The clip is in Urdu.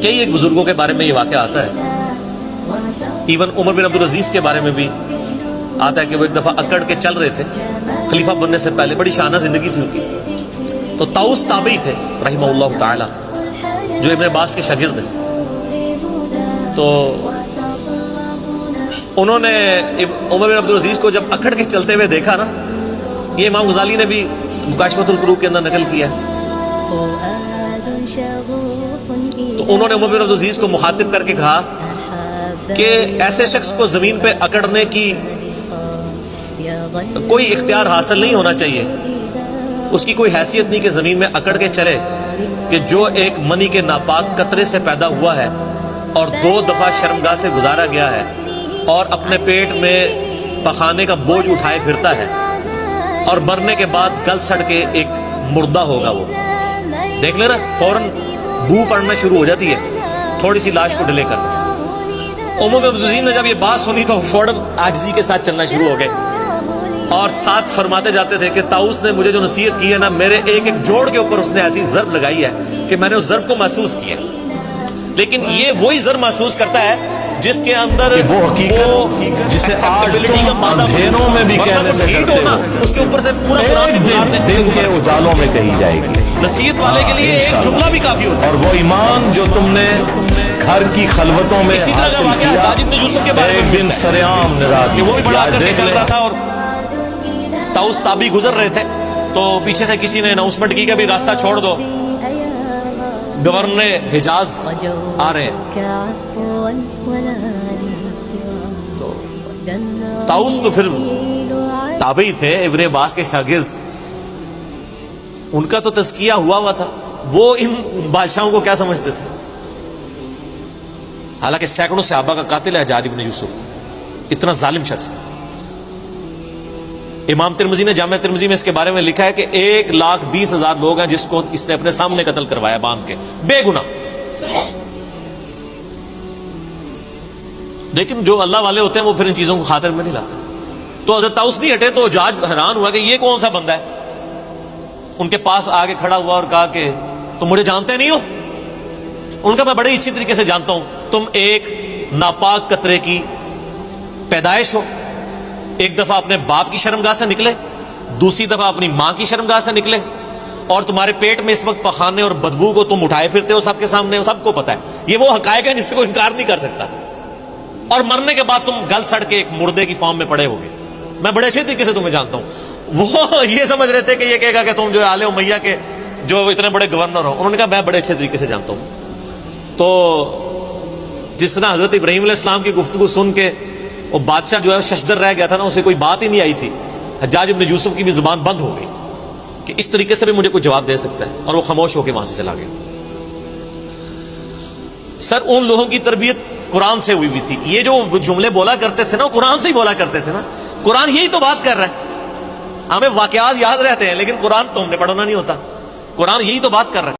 کئی ایک بزرگوں کے بارے میں یہ واقعہ آتا ہے، ایون عمر بن عبدالعزیز کے بارے میں بھی آتا ہے کہ وہ ایک دفعہ اکڑ کے چل رہے تھے خلیفہ بننے سے پہلے، بڑی شانہ زندگی تھی ان کی. تو طاؤس تابعی تھے رحمہ اللہ تعالی، جو ابن عباس کے شاگرد تھے. تو انہوں نے عمر بن عبدالعزیز کو جب اکڑ کے چلتے ہوئے دیکھا نا، یہ امام غزالی نے بھی مکاشفۃ القلوب کے اندر نقل کیا ہے، تو انہوں نے عمر بن عبدالعزیز کو مخاطب کر کے کہا کہ ایسے شخص کو زمین پہ اکڑنے کی کوئی اختیار حاصل نہیں ہونا چاہیے، اس کی کوئی حیثیت نہیں کہ زمین میں اکڑ کے چلے، کہ جو ایک منی کے ناپاک قطرے سے پیدا ہوا ہے اور 2 دفعہ شرمگاہ سے گزارا گیا ہے اور اپنے پیٹ میں پخانے کا بوجھ اٹھائے پھرتا ہے، اور مرنے کے بعد گل سڑ کے ایک مردہ ہوگا. وہ دیکھ لینا فوراً بو پڑنا شروع ہو جاتی ہے تھوڑی سی لاش کو ڈلے کر. عمر بن عبدالعزیز نے جب یہ بات سنی تو فوراً عاجزی کے ساتھ چلنا شروع ہو گئے، اور ساتھ فرماتے جاتے تھے کہ طاؤس نے مجھے جو نصیحت کی ہے نا، میرے ایک ایک جوڑ کے اوپر اس نے ایسی ضرب لگائی ہے کہ میں نے اس ضرب کو محسوس کیا. لیکن یہ وہی ضرب محسوس کرتا ہے جس کے اندر وہ حقیقت جسے آج تم اندھیروں میں بھی کہنے سے ڈرتے ہو، اس کے اوپر سے پورا قرآن بھی گزار دیں، دن کے اجالوں میں کہی جائے گی. نصیحت والے کے لیے ایک جملہ بھی کافی ہوتا ہے. اور وہ ایمان جو تم نے گھر کی خلوتوں میں اسی طرح کا حاصل واقعہ کیا، حجاج بن یوسف کے بارے ایک میں دن سرعام کہ وہ بھی بڑا کر کے دیکھ چل لیں. رہا تھا اور طاؤس تابعی گزر رہے تھے، تو پیچھے سے کسی نے اناؤنسمنٹ کی کہ بھی راستہ چھوڑ دو، گورنر حجاز آ رہے ہیں. تو طاؤس تو پھر تابعی تھے، ابن عباس کے شاگرد، ان کا تو تزکیہ ہوا تھا، وہ ان بادشاہوں کو کیا سمجھتے تھے؟ حالانکہ سینکڑوں صحابہ کا قاتل ہے حجاج بن یوسف، اتنا ظالم شخص تھا. امام ترمذی نے جامع ترمذی میں اس کے بارے میں لکھا ہے کہ 1,20,000 لوگ ہیں جس کو اس نے اپنے سامنے قتل کروایا باندھ کے، بے گناہ. لیکن جو اللہ والے ہوتے ہیں وہ پھر ان چیزوں کو خاطر میں نہیں لاتے. تو حضرت طاؤس نہیں ہٹے، تو حجاج حیران ہوا کہ یہ کون سا بندہ ہے. ان کے پاس آگے کھڑا ہوا اور کہا کہ تم مجھے جانتے نہیں ہو؟ ان کا میں بڑے اچھی طریقے سے جانتا ہوں. تم ایک ناپاک قطرے کی پیدائش ہو، ایک دفعہ اپنے باپ کی شرمگاہ سے نکلے، دوسری دفعہ اپنی ماں کی شرمگاہ سے نکلے، اور تمہارے پیٹ میں اس وقت پخانے اور بدبو کو تم اٹھائے پھرتے ہو سب کے سامنے، سب کو پتا ہے. یہ وہ حقائق ہے جس سے کوئی انکار نہیں کر سکتا. اور مرنے کے بعد تم گل سڑ کے ایک مردے کی فارم میں پڑے ہوگے. میں بڑے اچھے طریقے سے تمہیں جانتا ہوں. وہ یہ سمجھ رہے تھے کہ یہ کہے گا کہ تم جو آل امیہ کے جو اتنے بڑے گورنر ہو. انہوں نے کہا میں بڑے اچھے طریقے سے جانتا ہوں. تو جس طرح حضرت ابراہیم علیہ السلام کی گفتگو سن کے وہ بادشاہ جو ہے ششدر رہ گیا تھا نا، اسے کوئی بات ہی نہیں آئی تھی، حجاج بن یوسف کی بھی زبان بند ہو گئی کہ اس طریقے سے بھی مجھے کوئی جواب دے سکتا ہے، اور وہ خاموش ہو کے وہاں سے چلا گیا. سر ان لوگوں کی تربیت قرآن سے ہوئی تھی. یہ جو جملے بولا کرتے تھے نا، قرآن سے ہی بولا کرتے تھے نا. قرآن یہی تو بات کر رہا ہے. ہمیں واقعات یاد رہتے ہیں لیکن قرآن تو ہم نے پڑھنا نہیں ہوتا. قرآن یہی تو بات کر رہا ہے.